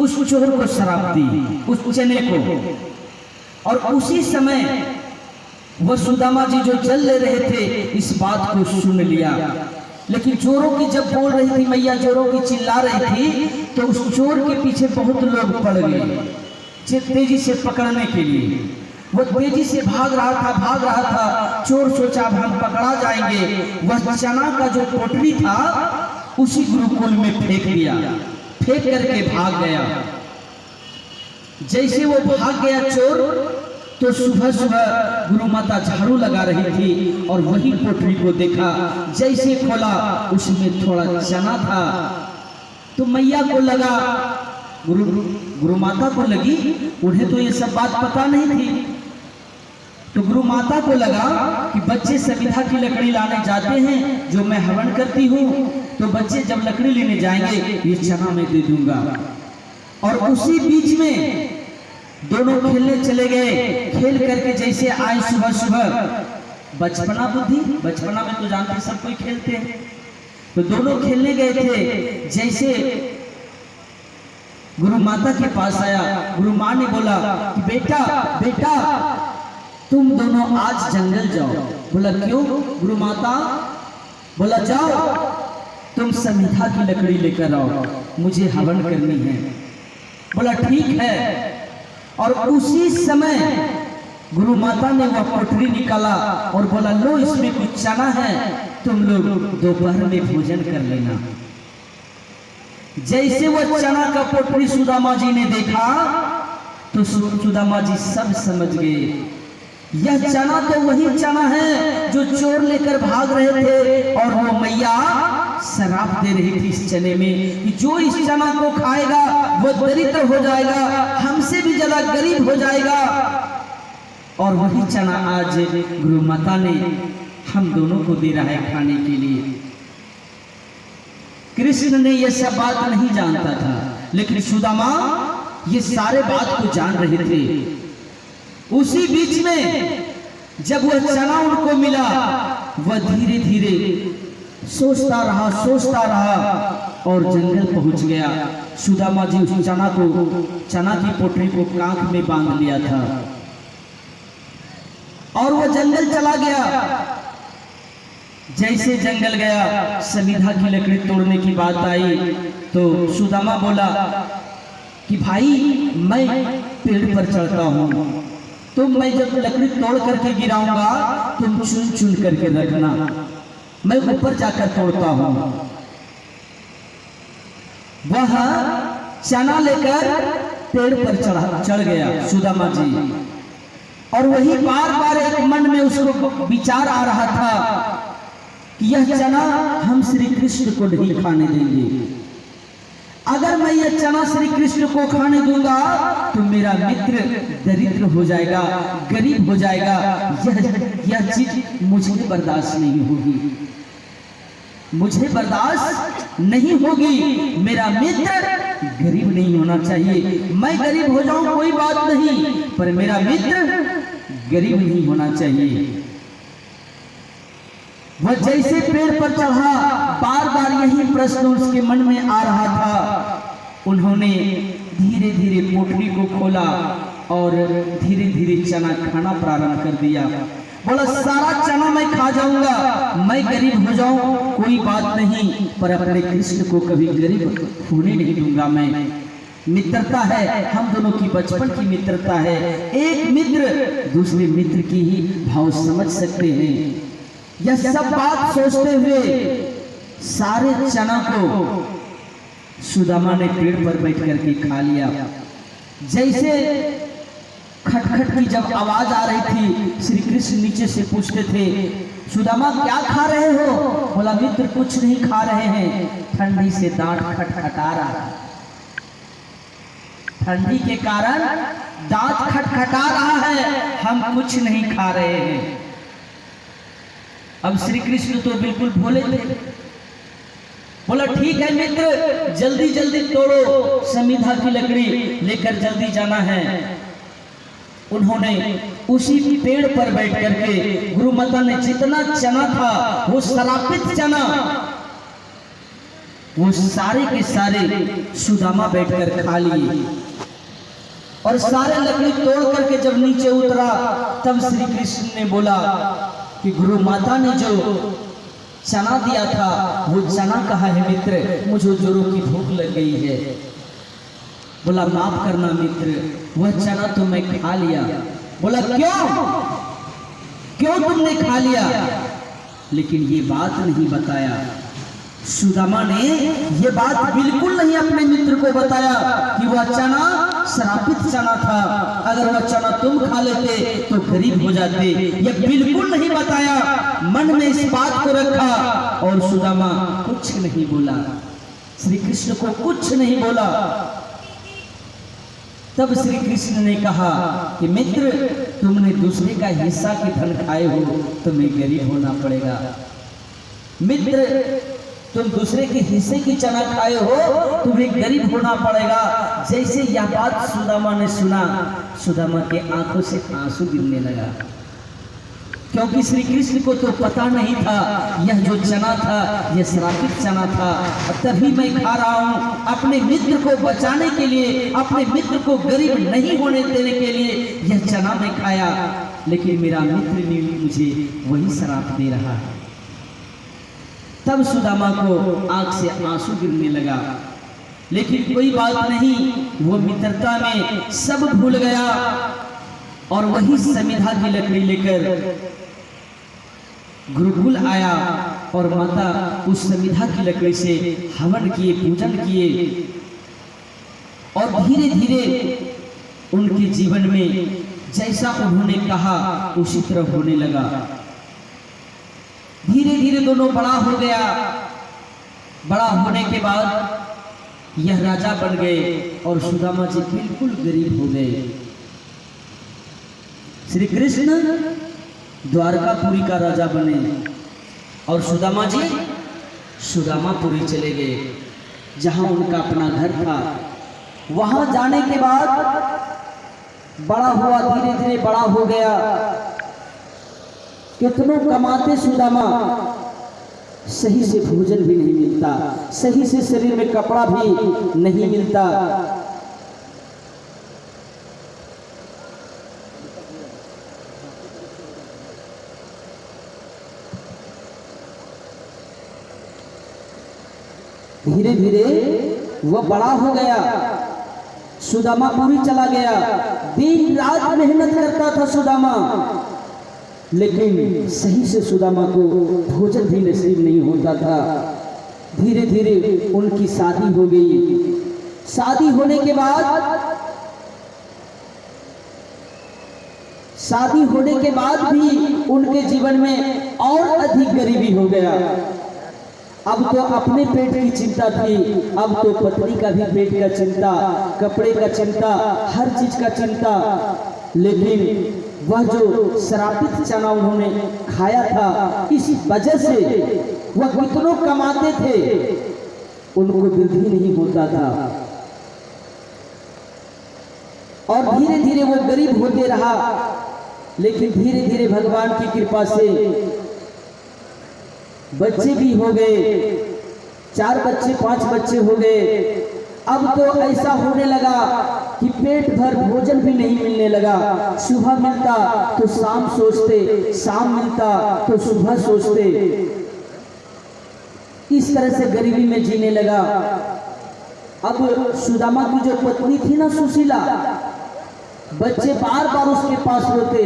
उस चोर को शराब दी, उस चने को। और उसी समय वह सुदामा जी जो जल ले रहे थे इस बात को सुन लिया। लेकिन चोरों की जब बोल रही थी मैया, चोरों की चिल्ला रही थी, तो उस चोर के पीछे बहुत लोग पड़ गए तेजी से पकड़ने के लिए। वो तेजी से भाग रहा था। चोर सोचा अब हम पकड़ा जाएंगे। वह चना का जो पोटली था उसी गुरुकुल में फेंक दिया, फेंक करके भाग गया। जैसे वो भाग गया चोर, तो सुबह सुबह गुरु माता झाड़ू लगा रही थी और वही पोटली को देखा। जैसे खोला उसमें थोड़ा चना था। तो मैया को लगा, गुरु माता को लगी, उन्हें तो ये सब बात पता नहीं थी। तो गुरु माता को लगा कि बच्चे समिधा की लकड़ी लाने जाते हैं जो मैं हवन करती हूँ, तो बच्चे जब लकड़ी लेने जाएंगे ये चना मैं दे दूंगा। और उसी बीच में दोनों खेलने चले गए। खेल करके जैसे आए सुबह सुबह, बचपना बुद्धि, बचपना में तो जानते सब कोई खेलते हैं, तो दोनों खेलने गए थे। जैसे गुरु माता के पास आया, गुरु माँ ने बोला कि बेटा बेटा तुम दोनों आज जंगल जाओ। बोला क्यों गुरु माता? बोला जाओ तुम समिधा की लकड़ी लेकर आओ, मुझे हवन करनी है। बोला ठीक है। और उसी समय गुरु माता ने वह पोटली निकाला और बोला लो इसमें कुछ चना है, तुम लोग दोपहर में भोजन कर लेना। जैसे वह चना का पोटली सुदामा जी ने देखा तो सुदामा जी सब समझ गए, यह चना तो वही चना है जो चोर लेकर भाग रहे थे। और वो मैया शराब दे रही थी इस चने में कि जो इस चना को खाएगा वो दरिद्र हो जाएगा, हमसे भी ज्यादा गरीब हो जाएगा। और वही चना आज गुरु माता ने हम दोनों को दे रहा है खाने के लिए। कृष्ण ने यह सब बात नहीं जानता था, लेकिन सुदामा ये सारे बात को जान रहे थे। उसी बीच में जब वह चना उनको मिला, वह धीरे धीरे सोचता रहा और जंगल पहुंच गया। सुदामा जी उस चना की पोटली को कांख में बांध लिया था और वह जंगल चला गया। जैसे जंगल गया, समिधा की लकड़ी तोड़ने की बात आई तो सुदामा बोला कि भाई मैं पेड़ पर चढ़ता हूँ, तो मैं जब लकड़ी तोड़ करके गिराऊंगा तुम चुन चुन करके रखना, मैं ऊपर जाकर तोड़ता हूँ। वह चना लेकर पेड़ पर चढ़ गया सुदामा जी। और वही बार बार एक मन में उसको विचार आ रहा था कि यह चना हम श्री कृष्ण को नहीं खाने देंगे। अगर मैं यह चना श्री कृष्ण को खाने दूंगा तो मेरा मित्र दरिद्र हो जाएगा, गरीब हो जाएगा। यह चीज मुझे बर्दाश्त नहीं होगी, मुझे बर्दाश्त नहीं होगी। मेरा मित्र गरीब नहीं होना चाहिए। मैं गरीब हो जाऊं कोई बात नहीं, पर मेरा मित्र गरीब नहीं होना चाहिए। वह जैसे पेड़ पर चढ़ा, बार बार यही प्रश्न उसके मन में आ रहा था। उन्होंने धीरे धीरे पोटली को खोला और धीरे धीरे चना खाना प्रारंभ कर दिया। बोला सारा चना मैं खा जाऊंगा, मैं गरीब हो जाऊं कोई बात नहीं, पर अपने कृष्ण को कभी गरीब होने नहीं दूंगा। मैं मित्रता है, हम दोनों की बचपन की मित्रता है। एक मित्र दूसरे मित्र की ही भाव समझ सकते हैं। यह सब बात सोचते हुए सारे चना को सुदामा ने पेड़ पर बैठ करके खा लिया। जैसे खटखट की जब आवाज आ रही थी, श्री कृष्ण नीचे से पूछते थे सुदामा क्या खा रहे हो? बोला मित्र कुछ नहीं खा रहे हैं, ठंडी से दांत खटखटा रहा है, ठंडी के कारण दांत खटखटा रहा है, हम कुछ नहीं खा रहे हैं। अब श्री कृष्ण तो बिल्कुल भोले थे। बोला ठीक है मित्र, जल्दी जल्दी तोड़ो, समिधा की लकड़ी लेकर जल्दी जाना है। उन्होंने उसी पेड़ पर बैठ करके गुरु माता ने जितना चना था वो श्रापित चना वो सारे के सारे सुदामा बैठकर खा लिए और सारे लकड़ी तोड़ करके जब नीचे उतरा तब श्री कृष्ण ने बोला कि गुरु माता ने जो चना दिया था वो चना कहाँ है मित्र, मुझे जोरों की भूख लग गई है। बोला माफ करना मित्र, वह चना तो मैं खा लिया। बोला क्यों तुमने खा लिया? लेकिन ये बात नहीं बताया। सुदामा ने ये बात बिल्कुल नहीं अपने मित्र को बताया कि वह चना श्रापित चना था, अगर वह चना तुम खा लेते तो गरीब हो जाते। यह बिल्कुल नहीं बताया, मन में इस बात को रखा और सुदामा कुछ नहीं बोला, श्री कृष्ण को कुछ नहीं बोला। तब श्री कृष्ण ने कहा कि मित्र, तुमने दूसरे का हिस्सा के धन खाए हो, तुम्हें गरीब होना पड़ेगा। मित्र, तुम दूसरे के हिस्से की चना खाए हो, तुम्हें गरीब होना पड़ेगा। जैसे यह बात सुदामा ने सुना, सुदामा के आंखों से आंसू गिरने लगा, क्योंकि श्री कृष्ण को तो पता नहीं था यह जो चना था यह श्रापित चना था। तभी मैं खा रहा हूँ अपने मित्र को बचाने के लिए, अपने मित्र को गरीब नहीं होने देने के लिए यह चना मैं खाया, लेकिन मेरा मित्र ने मुझे वही श्राप दे रहा है। तब सुदामा को आंख से आंसू गिरने लगा, लेकिन कोई बात नहीं, वो मित्रता में सब भूल गया और वही समिधा की लकड़ी लेकर गुरुकुल आया और माता उस समिधा की लकड़ी से हवन किए, पूजन किए और धीरे धीरे उनके जीवन में जैसा उन्होंने कहा उसी तरह होने लगा। धीरे धीरे दोनों बड़ा हो गया। बड़ा होने के बाद यह राजा बन गए और सुदामा जी बिल्कुल गरीब हो गए। श्री कृष्ण द्वारकापुरी का राजा बने और सुदामा जी सुदामापुरी चले गए, जहां उनका अपना घर था। वहां जाने के बाद बड़ा हुआ, धीरे धीरे बड़ा हो गया। कितनों कमाते सुदामा, सही से भोजन भी नहीं मिलता, सही से शरीर में कपड़ा भी नहीं मिलता। धीरे धीरे वह बड़ा हो गया, सुदामापुरी चला गया। दिन रात मेहनत करता था सुदामा, लेकिन सही से सुदामा को भोजन भी नसीब नहीं होता था। धीरे धीरे उनकी शादी हो गई। शादी होने के बाद भी उनके जीवन में और अधिक गरीबी हो गया। अब तो अपने पेट की चिंता थी, अब तो पत्नी का भी पेट का चिंता, कपड़े का चिंता, हर चीज का चिंता। लेकिन वह जो श्रापित चना उन्होंने खाया था, इस वजह से वह कितनों कमाते थे, उनको वृद्धि नहीं होता था और धीरे धीरे वो गरीब होते रहा। लेकिन धीरे धीरे भगवान की कृपा से बच्चे भी हो गए, 4 बच्चे 5 बच्चे हो गए। अब तो ऐसा होने लगा कि पेट भर भोजन भी नहीं मिलने लगा। सुबह मिलता तो शाम सोचते, शाम मिलता तो सुबह सोचते। इस तरह से गरीबी में जीने लगा। अब सुदामा की जो पत्नी थी ना सुशीला, बच्चे बार बार उसके पास रोते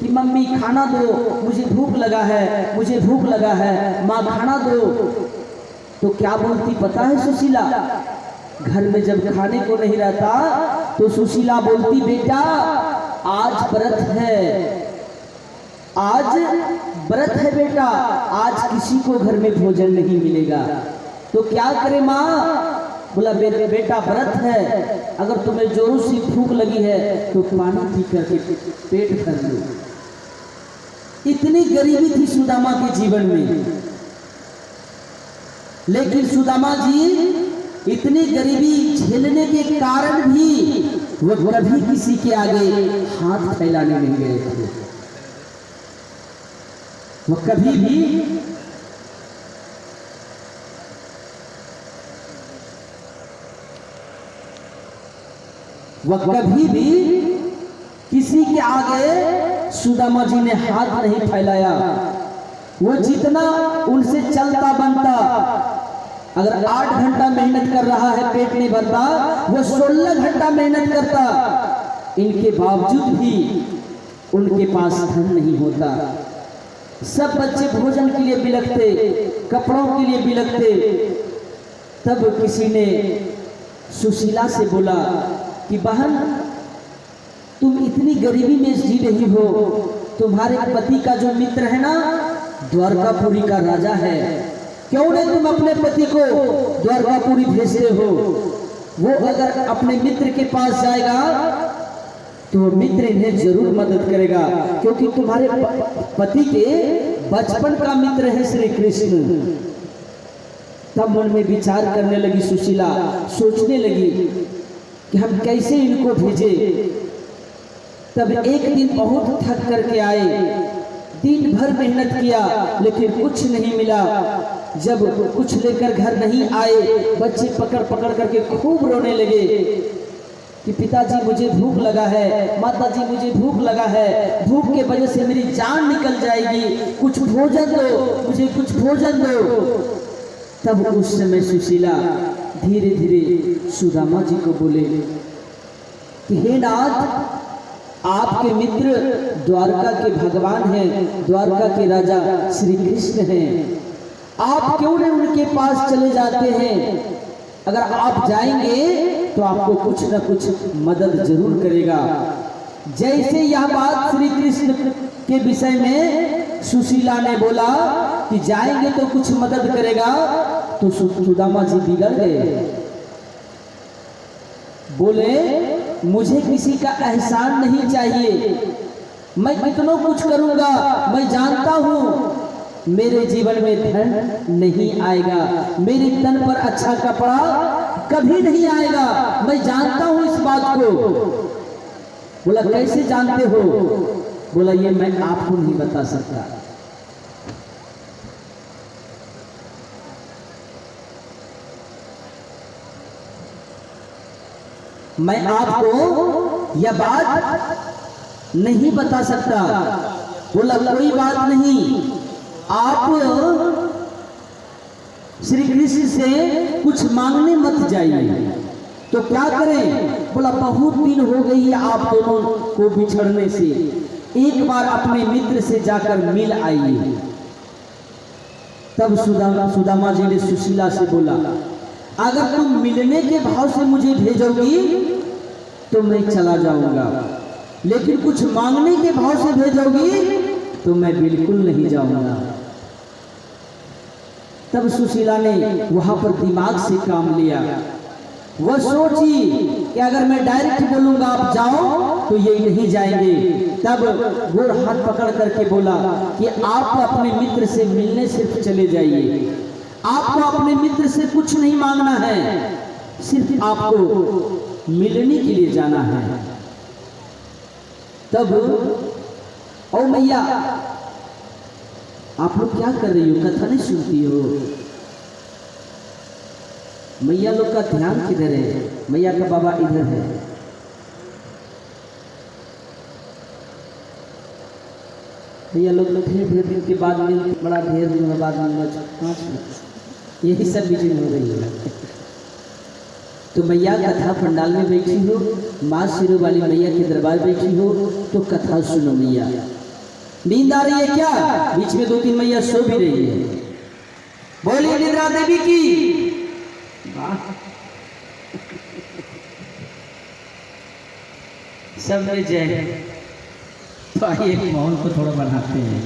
कि मम्मी खाना दो, मुझे भूख लगा है, मुझे भूख लगा है, माँ खाना दो। तो क्या बोलती पता है सुशीला? घर में जब खाने को नहीं रहता तो सुशीला बोलती, बेटा आज व्रत है, आज व्रत है बेटा, आज किसी को घर में भोजन नहीं मिलेगा। तो क्या करे माँ? बोला बेटा व्रत है, अगर तुम्हें जोरों से भूख लगी है तो पानी पी करके पेट भर लो। इतनी गरीबी थी सुदामा के जीवन में, लेकिन सुदामा जी इतनी गरीबी झेलने के कारण भी वो कभी किसी के आगे हाथ फैलाने नहीं गए थे। वो कभी भी वह कभी भी किसी के आगे सुदामा जी ने हाथ नहीं फैलाया। वो जितना उनसे चलता बनता, अगर 8 घंटा मेहनत कर रहा है पेट नहीं भरता, वो 16 घंटा मेहनत करता। इनके बावजूद भी उनके पास धन नहीं होता। सब बच्चे भोजन के लिए बिलखते, कपड़ों के लिए बिलखते। तब किसी ने सुशीला से बोला कि बहन, तुम इतनी गरीबी में जी रही हो, तुम्हारे पति का जो मित्र है ना, द्वारकापुरी का राजा है, क्यों नहीं तुम अपने पति को द्वारकापुरी भेजते हो? वो अगर अपने मित्र के पास जाएगा तो मित्र इन्हें जरूर मदद करेगा, क्योंकि तुम्हारे पति के बचपन का मित्र है श्री कृष्ण। तब मन में विचार करने लगी सुशीला, सोचने लगी कि हम कैसे इनको भेजे। तब एक दिन बहुत थक करके आए, दिन भर मेहनत किया लेकिन कुछ नहीं मिला। जब कुछ लेकर घर नहीं आए, बच्चे पकड़ पकड़ करके खूब रोने लगे कि पिताजी मुझे भूख लगा है, माताजी मुझे भूख लगा है, भूख के वजह से मेरी जान निकल जाएगी, कुछ भोजन दो, मुझे कुछ भोजन दो। तब उस समय सुशीला धीरे धीरे सुदामा जी को बोले कि हे नाथ, आपके मित्र द्वारका के भगवान हैं, द्वारका के राजा श्री कृष्ण हैं, आप क्यों नहीं उनके पास चले जाते हैं? अगर आप जाएंगे तो आपको कुछ न कुछ मदद जरूर करेगा। जैसे यह बात श्री कृष्ण के विषय में सुशीला ने बोला कि जाएंगे तो कुछ मदद करेगा, तो सुदामा जी बिगड़ गए। बोले मुझे किसी का एहसान नहीं चाहिए, मैं कितना कुछ करूंगा, मैं जानता हूं मेरे जीवन में धन नहीं आएगा, मेरे तन पर अच्छा कपड़ा कभी नहीं आएगा, मैं जानता हूं इस बात को। बोला कैसे जानते हो? बोला ये मैं आपको नहीं बता सकता। मैं आपको यह बात नहीं बता सकता। बोला कोई बात नहीं, आप श्री कृष्ण से कुछ मांगने मत जाइए। तो क्या करें? बोला बहुत दिन हो गई है आप दोनों को बिछड़ने से, एक बार अपने मित्र से जाकर मिल आइए। तब सुदामा जी ने सुशीला से बोला अगर तुम मिलने के भाव से मुझे भेजोगी तो मैं चला जाऊंगा, लेकिन कुछ मांगने के भाव से भेजोगी तो मैं बिल्कुल नहीं जाऊंगा। तब सुशीला ने वहां पर दिमाग से काम लिया। वह सोची कि अगर मैं डायरेक्ट बोलूंगा आप जाओ तो ये नहीं जाएंगे। तब गोड़ हाथ पकड़ करके बोला कि आप अपने मित्र से मिलने सिर्फ चले जाइए, आपको अपने मित्र से कुछ नहीं मांगना है, सिर्फ आपको मिलने के लिए जाना है। तब ओ मैया आप लोग क्या कर रही हो? कथा नहीं सुनती हो? मैया लोग का ध्यान किधर है? मैया का बाबा इधर है। भैया लोग ढेर दिन के बाद मिल, बड़ा ढेर दिन बाद मिलना, यही सब बीच हो रही है। तो मैया कथा पंडाल में बैठी हो, माँ सिरों वाली मैया के दरबार बैठी हो तो कथा सुनो। मैया नींद आ रही है क्या? बीच में 2-3 मैया सो भी रही है। बोलिए निद्रा देवी की। सब में जय। तो आइए माहौल को थोड़ा बढ़ाते हैं।